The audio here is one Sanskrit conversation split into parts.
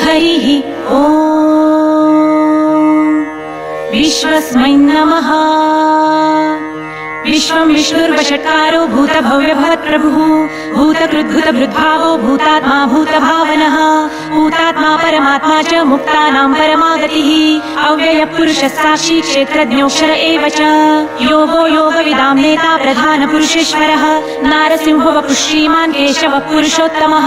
हरिः ॐ विश्वस्मै नमः। विश्वं विष्णुर्वषट्कारो भूतभव्यभवत्प्रभुः भूतकृद्भुतभृद्भावो भूतात्मा भूतभावनः भूतात्मा परमात्मा च मुक्तानां परमागतिः अव्ययपुरुषः साक्षी क्षेत्रज्ञोऽक्षर एव च योगो योगविदां नेता प्रधानपुरुषेश्वरः नारसिंहो वपुः श्रीमान् केशवः पुरुषोत्तमः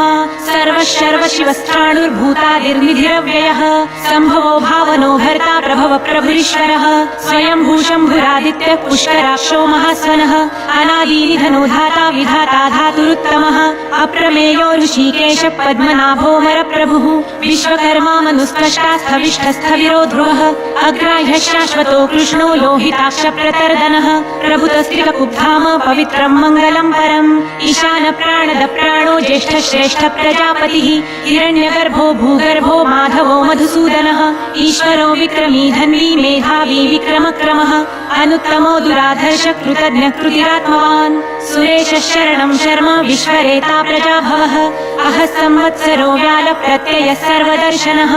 सर्वशर्वशिवस्थाणुर्भूतादिर्निधिरव्ययः सम्भवो भावनो भर्ता प्रभव प्रभुरीश्वरः स्वयंभू शम्भुरादित्यः पुष्कराक्षो महास्वनः अनादिनिधनो धाता विधाता धातुरुत्तमः अप्रमेयो ऋषिकेश पद्मनाभोमर प्रभुः विश्वकर्मा मनुस्पष्टास्थविष्ठस्थविरो ध्रुवः अग्राह्यः शाश्वतो कृष्णो लोहिताक्ष प्रतर्दनः प्रभुतस्त्रिककुब्धाम पवित्रं मङ्गलं परम् ईशान प्राणद प्राणो ज्येष्ठ श्रेष्ठ प्रजापतिः हिरण्यगर्भो भूगर्भो माधवो मधुसूदनः ईश्वरो विक्रमी धन्वी मेधावी विक्रमक्रमः अनुत्तमो दुराधर्ष कृतज्ञ कृतिरात्मवान् सुरेशः शरणं शर्म विश्वरेता प्रजाभवः अहः संवत्सरो व्याल प्रत्ययः सर्वदर्शनः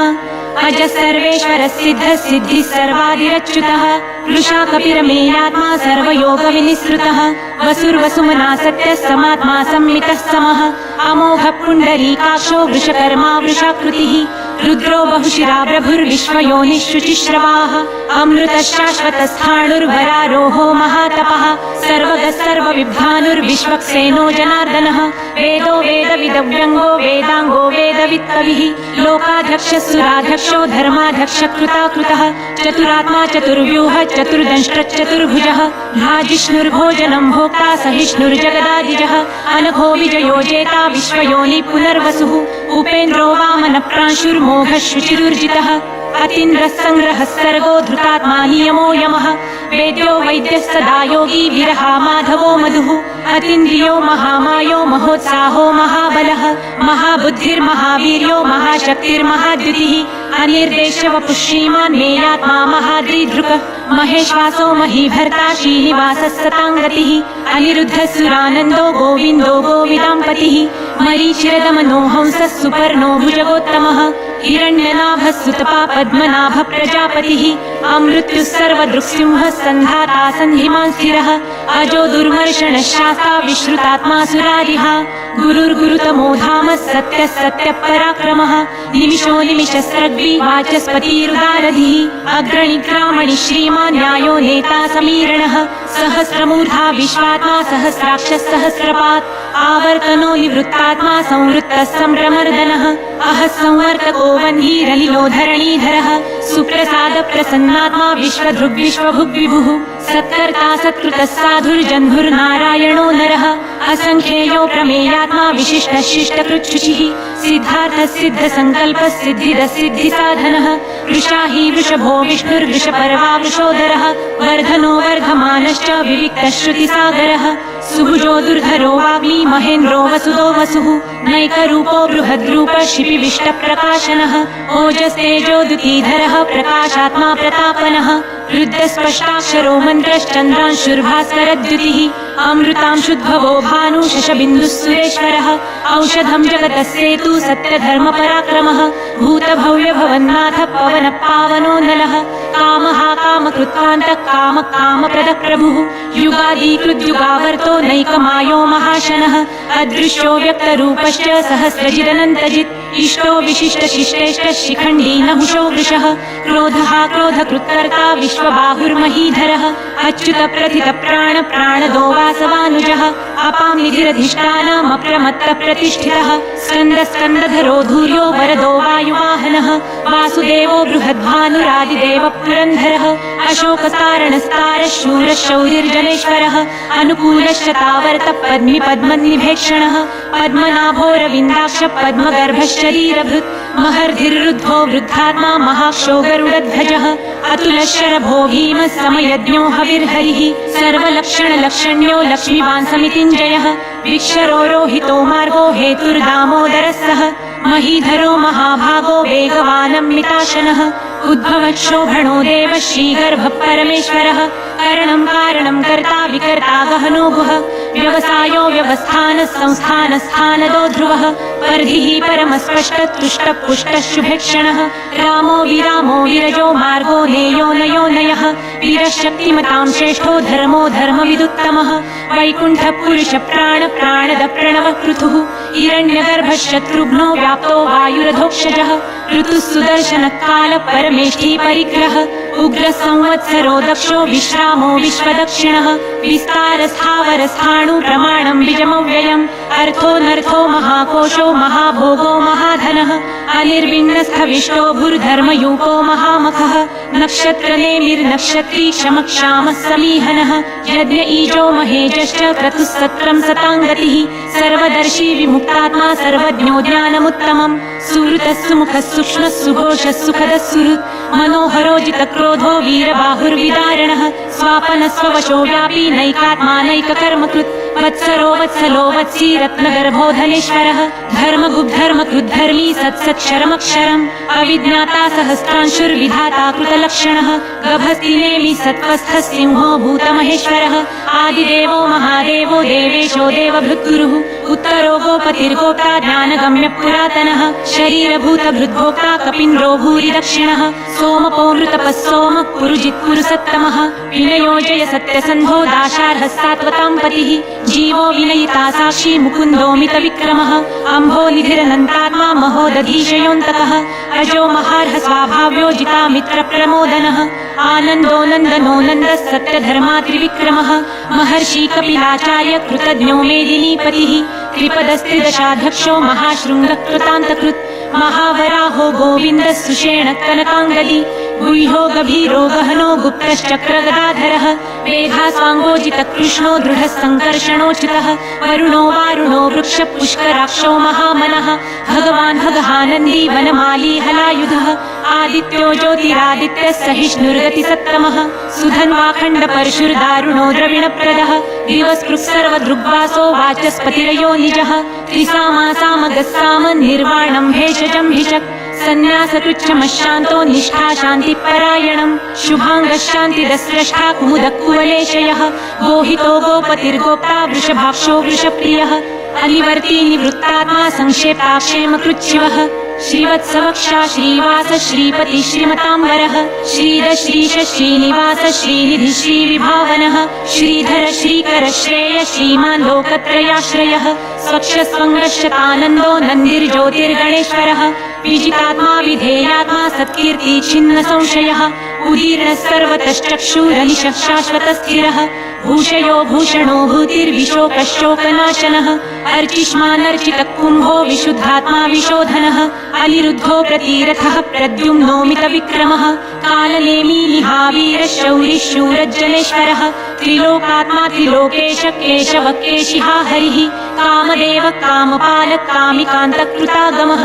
अज सर्वेश्वर सिद्ध सिद्धि सर्वादिरच्युतः वृषा कपिरमेयात्मा सर्वयोगविनिसृतः वसुर्वसुमना सत्यः समात्मा सम्मितः समः अमोघ पुण्डरीकाक्षो वृषकर्मा वृषाकृतिः रुद्रो बहुशिरा प्रभुर्विश्वयोनिः शुचिश्रवाः अमृतः शाश्वतस्थाणुर्वरारोहो महातपः सर्वगः सर्वविद्वानुर्विश्वक्सेनो जनार्दनः वेदो वेदविदव्यङ्गो वेदाङ्गो वेदवित्कविः लोकाध्यक्षः सुराध्यक्षो धर्माध्यक्ष कृताकृतः चतुरात्मा चतुर्व्यूह चतुर्दंष्ट्रचतुर्भुजः भाजिष्णुर्भोजनं भोक्ता सहिष्णुर्जगदादिजः अनघो विजयो जेता विश्वयोनि पुनर्वसुः उपेन्द्रो वामन प्रांशुर्मोघः शुचिरुर्जितः अतीन्द्रः संग्रहः सर्गो धृतात्मा नियमो यमः वेद्यो वैद्यः सदा योगी विरहा माधवो मधुः अतीन्द्रियो महामायो महोत्साहो महाबलः महाबुद्धिर्महावीर्यो महाशक्तिर्महाद्युतिः अनिर्देशवपुः श्रीमान् मेयात्मा महाद्रिधृकः महेश्वासो महीभर्ता श्रीनिवासः सताङ्गतिः अनिरुद्धः सुरानन्दो गोविन्दो गोविदाम्पतिः मरीचिरदमनो हंसः सुपर्णो भुजगोत्तमः हिरण्यनाभः सुतपा पद्मनाभ प्रजापतिः अमृत्युः सर्वदृक्सिंहः सन्धाता सन्धिमान् स्थिरः अजो दुर्मर्षणः शास्ता विश्रुतात्मा सुरारिः गुरुर्गुरुतमो धामः सत्यः सत्यपराक्रमः निमिषो निमिषस्रग्वी वाचस्पतिरुदारधिः अग्रणिग्रामणि श्रीमान् न्यायो नेता समीरणः सहस्रमूर्धा विश्वात्मा सहस्राक्षः सहस्रपात् आवर्तनो निवृत्तात्मा संवृत्तः सम्प्रमर्दनः अहः संवर्तको वह्निरलिलो धरणीधरः सुप्रसाद प्रसन्नात्मा विश्वधृग्विश्वभुग्विभुः सत्कर्ता सत्कृतः साधुर्जह्नुर्नारायणो नरः असंख्येयो प्रमेयात्मा विशिष्टः शिष्टकृच्छुचिः सिद्धार्थः सिद्धसङ्कल्पः सिद्धिदः सिद्धिसाधनः वृषा हि वृषभो विष्णुर्वृषपर्वा वृषोदरः वर्धनो वर्धमानश्च विविक्तः श्रुतिसागरः सुभुजो दुर्धरो वाग्मी महेन्द्रो वसुदो वसुः नैकरूपो बृहद्रूपः शिपिविष्टप्रकाशनः ओजस्तेजोदुतीधरः प्रकाशात्मा प्रतापनः रुद्रस्पष्टाक्षरो मन्त्रश्चन्द्रांशुर्भास्करद्युतिः अमृतांशुद्भवो भानु शशबिन्दुः सुरेश्वरः औषधं जगतस्सेतु सत्यधर्मपराक्रमः भूतभव्यभवन्नाथ पवनः पावनो नलः कामः कामकृत्वान्तः कामप्रदः प्रभुः युगादिकृद्युगावर्तो नैकमायो महाशनः अदृश्यो व्यक्तरूपश्च सहस्रजिदनन्तजित् इष्टो विशिष्टशिष्टेष्ट शिखण्डी नहुषो वृषः क्रोधः क्रोधकृत्कर्ता विश्वबाहुर्महीधरः अच्युत प्रथित प्राण प्राणदो वासवानुजः अपां निधिरधिष्ठानमप्रमत्त प्रतिष्ठितः स्कन्द स्कन्दधरो धूर्यो वरदो वायुवाहनः वासुदेवो बृहद्भानुरादिदेव पुरन्धरः अशोकस्तारणस्तारः शूरः शौरिर्जनेश्वरः अनुकूलश्च तावर्त पद्मि पद्मनिभेक्षणः पद्मनाभोरविन्दाक्ष पद्मगर्भश्चरीरभृत् महर्धिर्रुद्धो वृद्धात्मा महाक्षो गरुडध्वजः अतुलशरभो भीमः समयज्ञो हविर्हरिः सर्वलक्षणलक्षण्यो लक्ष्मीवान् समितिञ्जयः विक्षरो रोहितो मार्गो हेतुर्दामोदरः सः महीधरो महाभागो वेगवानमिताशनः उद्भवक्षोभणो देव श्रीगर्भः परमेश्वरः करणं कारणं कर्ता विकर्ता गहनो गुह व्यवसायो व्यवस्थान संस्थान स्थानदो ध्रुवः पर्धिः परमस्पष्टतुष्टपुष्टः शुभेक्षणः रामो विरामो विरजो मार्गो नेयो नयो नयः वीरशक्तिमतां श्रेष्ठो धर्मो धर्मविदुत्तमः वैकुण्ठः पुरुष प्राण प्राणद प्रणवः पृथुः हिरण्यगर्भः शत्रुघ्नो व्याप्तो वायुरधोक्षजः ऋतुः सुदर्शनः कालः परमेष्ठी परिग्रह उग्र संवत्सरो दक्षो विश्रामो विश्वदक्षिणः विस्तारस्थावरस्थाणु प्रमाणं बीजमव्ययम् अर्थो महाकोशो महाभोगो महाधनः अनिर्विण्णस्थविष्टो भूर्धर्मयूपो महामखः नक्षत्रनेमिर्नक्षत्री क्षमक्षामः समीहनः यज्ञ ईजो महेजश्च क्रतुस्सत्रं सताङ्गतिः सर्वदर्शी विमुक्तात्मा सर्वज्ञो ज्ञानमुत्तमम् सुहृतः सुमुखः सूक्ष्मः सुघोषः सुखदः सुहृत् मनोहरो जितक्रोधो वीरबाहुर्विदारणः स्वापनः स्ववशो व्यापी नैकात्मा नैककर्मकृत् वत्सरो वत्सलो वत्सी रत्नगर्भो धनेश्वरः धर्मगुब्धर्मकृद्धर्मी सत्सत्क्षरमक्षरम् अविज्ञाता सहस्रांशुर्विधाता कृतलक्षणः गभस्तिनेमि सत्त्वस्थः सिंहो भूतमहेश्वरः आदिदेवो महादेवो देवेशो देवभृद्गुरुः उत्तरो गोपतिर्गोप्ता ज्ञानगम्य पुरातनः शरीरभूतभृद्भोक्ता कपिन्द्रो भूरि दक्षिणः सोमपोमृतपः सोमः पुरुजित्पुरुसत्तमः विनयोजय सत्यसन्धो दाशार्हः सात्वतां पतिः जीवो विनयिता साक्षी मुकुन्दोमित विक्रमः अम्भोनिधिरनन्तात्मा महोदधीशयोऽन्तकः अजो महार्ह स्वाभाव्यो जिता मित्र प्रमोदनः आनन्दो नन्दनो नन्दः सत्यधर्मा त्रिविक्रमः महर्षि कपिलाचार्य कृतज्ञो मेदिनीपतिः त्रिपदस्त्रिदशाध्यक्षो महाशृङ्गः कृतान्तकृत् महावराहो गोविन्दः सुषेण कनकाङ्गदी गुह्यो गभीरो गहनो गुप्तश्चक्रगदाधरः मेधास्वाङ्गोजितकृष्णो दृढः सङ्कर्षणोच्युतः वरुणो वारुणो वृक्षपुष्कराक्षो महामनः भगवान् भगहानन्दी वनमाली हलायुधः आदित्यो ज्योतिरादित्यः सहिष्णुर्गतिसत्तमः सुधन्वाखण्डपरशुर्दारुणो द्रविणप्रदः दिवस्पृक्सर्वदृग्वासो वाचस्पतिरयो निजः त्रिसामासामगस्साम निर्वाणं भेषजं भिषक् सन्न्यासतुच्छमशान्तो निष्ठा शान्तिपरायणम् शुभाङ्गशान्तिदस्रष्टा कुमुदकुवलेशयः गोहितो गोपतिर्गोप्ता वृषभाक्षो वृषप्रियः अनिवर्ती निवृत्तात्मा संक्षेपाक्षेमकृच्छिवः श्रीवत्सवक्षा श्रीवास श्रीपति श्रीमताम्बरः श्रीद श्रीश श्रीनिवास श्रीनिधि श्रीविभावनः श्रीधर श्रीकर श्रेय श्रीमान् लोकत्रयाश्रयः स्वक्षस्वङ्गशतानन्दो नन्दिर्ज्योतिर्गणेश्वरः विजितात्मा विधेयात्मा सत्कीर्ति छिन्न संशयः उदीर्णः सर्वतश्चक्षुरनिशः शाश्वतस्थिरः भूषयो भूषणो भूतिर्विशोकशोकनाशनः अर्चिष्मानर्चितः कुम्भो विशुद्धात्मा विशोधनः अनिरुद्धो प्रतीरथः प्रद्युम्नोमित विक्रमः कालनेमी निहावीर शौरिः शूरज्जनेश्वरः त्रिलोकात्मा त्रिलोकेश केशव केशिहा हरिः कामदेव कामपालः कामिकान्तकृतागमः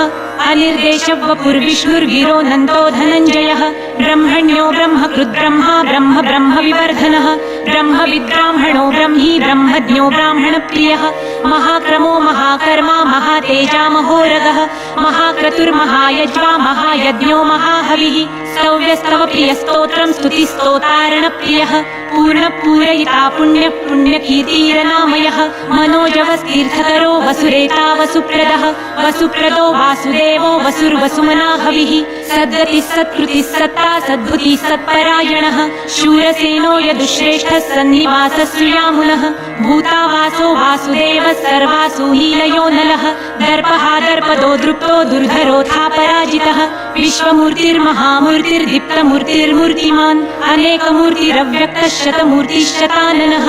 अनिर्देशवपुर्विष्णुर्गिरो नन्दो धनञ्जयः ब्रह्मण्यो ब्रह्मकृद्ब्रह्मा ब्रह्म ब्रह्मविवर्धनः ब्रह्मविद्ब्राह्मणो ब्रह्मी ब्रह्मज्ञो ब्राह्मणप्रियः महाक्रमो महाकर्मा महातेजा महोरगः महाक्रतुर्महायज्वा महायज्ञो महाहविः स्तव्यस्तव प्रियस्तोत्रं स्तुतिस्तोतारणप्रियः पूर्णपूरयिता पुण्यः पुण्यकीर्तिरनामयः मनोजवस्तीर्थकरो वसुरेता वसुप्रदः वसुप्रदो वासुदेवो वसुर्वसुमना हविः सद्गतिः सत्कृतिः सत्ता सद्भुतिः सत्परायणः शूरसेनो यदुश्रेष्ठः सन्निवासः सुयामुनः भूतावासो वासुदेवः सर्वासु लीलयो नलः दर्पः दर्पदो दृप्तो दुर्धरोऽथा पराजितः विश्वमूर्तिर्महामूर्तिर्दीप्तमूर्तिर्मूर्तिमान् अनेकमूर्तिरव्यक्तः शतमूर्तिश्शताननः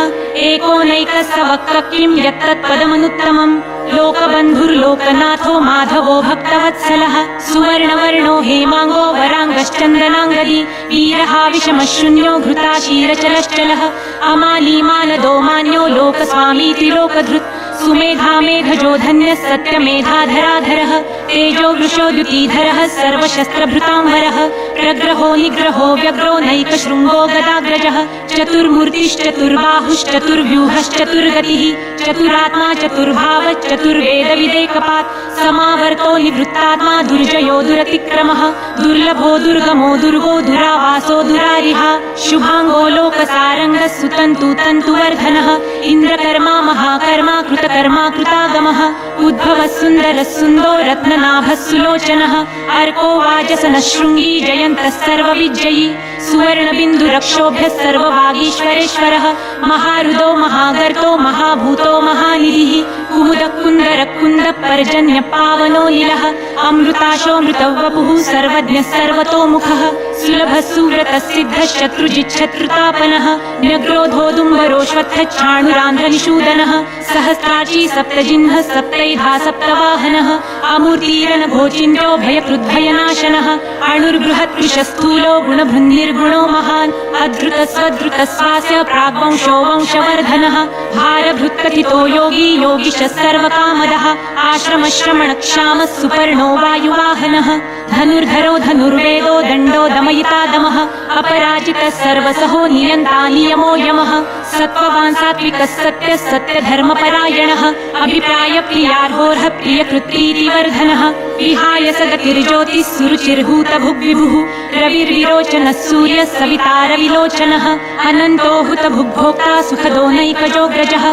एकोनैकसवक्तः किं यत्तत्पदमनुत्तमम् लोकबन्धुर्लोकनाथो माधवो भक्तवत्सलः सुवर्णवर्णो हेमाङ्गो वराङ्गश्चन्दनाङ्गदी वीरहाविषमशून्यो घृताशीरचलश्चलः अमालीमानदो मान्यो लोकस्वामी त्रिलोकधृत् सुमेधा मेधजो धन्यः सत्यमेधाधराधरः तेजो वृषो द्युतिधरः सर्वशस्त्रभृताम्बरः प्रग्रहो निग्रहो व्यग्रो नैकशृङ्गो गदाग्रजः चतुर्मूर्तिश्चतुर्बाहुश्चतुर्व्यूहश्चतुर्गतिः चतुरात्मा चतुर्भावश्चतुर्वेदविदेकपात् समावर्तो निवृत्तात्मा दुर्जयो दुरतिक्रमः दुर्लभो दुर्गमो दुर्गो दुरावासो दुरारिहा शुभाङ्गो लोकसारङ्गः सुतन्तु तन्तुवर्धनः इन्द्रकर्मा महाकर्मा कृतकर्मा कृतागमः उद्भवः सुन्दरः सुन्दो रत्ननाभः सुलोचनः अर्को वाजसनः शृङ्गी जयन्तः सर्वविजयी सुवर्णबिन्दुरक्षोभ्यः सर्ववागीश्वरेश्वरः महारुदो महागर्तो महाभूतो महानिधिः कुमुदकुन्दरकुन्दः पर्जन्यपावनो नीलः अमृताशोऽमृतवपुः सर्वज्ञः सर्वतोमुखः सुलभः सुव्रतः सिद्धः शत्रुजिच्छत्रुतापनः न्यग्रोधोदुम्बरोऽश्वत्थच्छाणुरान्ध्रनिषूदनः सहस्राची सप्तजिह्नः सप्तैधा सप्तवाहनः अमूर्तिरनघोचिन्त्यो भयकृद्भयनाशनः अणुर्बृहत्कृशस्थूलो गुणभृन्निर्गुणो महान् अधृतस्वधृतस्वास्य प्राग्वंशो वंशवर्धनः भारभृत्कथितो योगी योगिशः सर्वकामदः आश्रमश्रमणक्षामः सुपर्णो वायुवाहनः धनुर्धरो धनुर्वेदो दण्डो दमयिता दमः अपराजितः सर्वसहो नियन्ता नियमो यमः सत्त्ववान् सात्विकः सत्यः सत्यधर्मपरायणः अभिप्राय प्रियार्होर्ह प्रियकृत्प्रीतिवर्धनः विहाय सगतिर्ज्योतिः सुरुचिर्हूतभुग्विभुः रविर्विरोचनः सूर्यः सवितारविलोचनः अनन्तो हुतभुग्भोक्ता सुखदो नैकजोग्रजः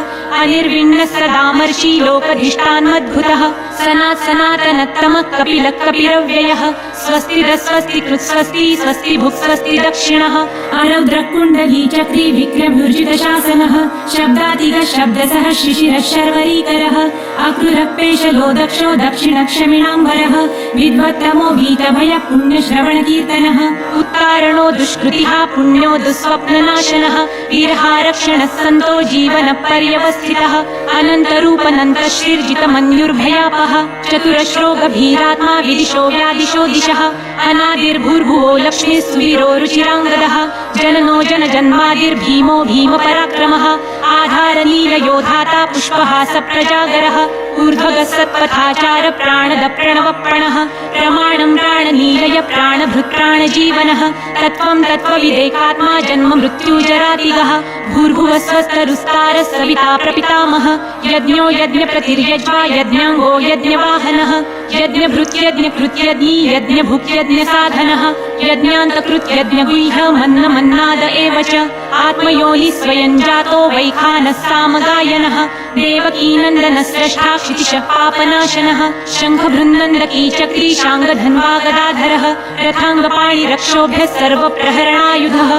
अनिर्विण्णः सदामर्षि लोकधिष्ठान्मद्भुतः सनातनत्तमः कपिलः कपिरव्ययः स्वस्तिरस्वस्तिकृत्स्वस्ति स्वस्ति भुक्स्वस्ति दक्षिणः अरौद्रः कुण्डली चक्री विक्रम्युर्जितशासनः शब्दातिगः शब्दसः शिशिरः शर्वरीकरः अक्रूरः पेशलो दक्षो दक्षिणक्षमिणाम्बरः विद्वत्तमो गीतभयः पुण्यश्रवणकीर्तनः उत्तारणो दुष्कृतिः पुण्यो दुःस्वप्ननाशनः वीरहारक्षणः सन्तो जीवनपर्यवस्थितः अनन्तरूपनन्तश्रीर्जितमन्युर्भयापः चतुरश्रो गभीरात्मा विदिशो व्यादिशो दिशः अनादिर्भूर्भुवो लक्ष्मीः सुवीरो रुचिराङ्गदः जननो जनजन्मादिर्भीमो भीमपराक्रमः आधारनीलयोधाता पुष्पहासप्रजागरः ऊर्ध्वगः सत्पथाचार प्राणद प्रणवप्रणः प्रमाणं प्राणनीलय प्राणभृत्प्राणजीवनः तत्त्वं तत्त्वविदेकात्मा जन्म मृत्युजरातिगः भूर्भुवः स्वस्तरुस्तारः सविता प्रपितामहः यज्ञो यज्ञप्रतिर्यज्वा यज्ञाङ्गो यज्ञवाहनः यज्ञभृत्यज्ञकृत्यज्ञी यज्ञभुक्यज्ञसाधनः यज्ञान्तकृत्यज्ञगुह्य मन्नमन्नाद एव च आत्मयोनि स्वयं जातो वैखानः सामगायनः देवकीनन्दनः स्रष्टा क्षितिशः पापनाशनः शङ्खभृन्नन्दकी चक्री शाङ्गधन्वा गदाधरः रथाङ्गपाणिरक्षोभ्यः सर्वप्रहरणायुधः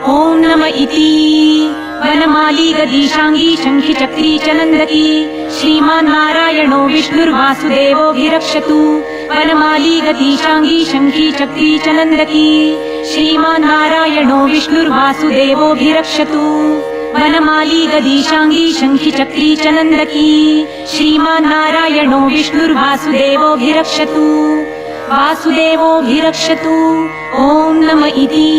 ॐ नम इति वनमाली गदीशाङ्गी शङ्खि चक्री च नन्दकी श्रीमान् नारायणो विष्णुर्वासुदेवोऽभिरक्षतु वनमाली गदीशाङ्गी शङ्खि चक्री च नन्दकी श्रीमान् नारायणो विष्णुर्वासुदेवोऽभिरक्षतु वनमाली गदीशाङ्गी शङ्खि चक्री च नन्दकी श्रीमान् नारायणो विष्णुर्वासुदेवोऽभिरक्षतु वासुदेवोऽभिरक्षतु ॐ नम इति।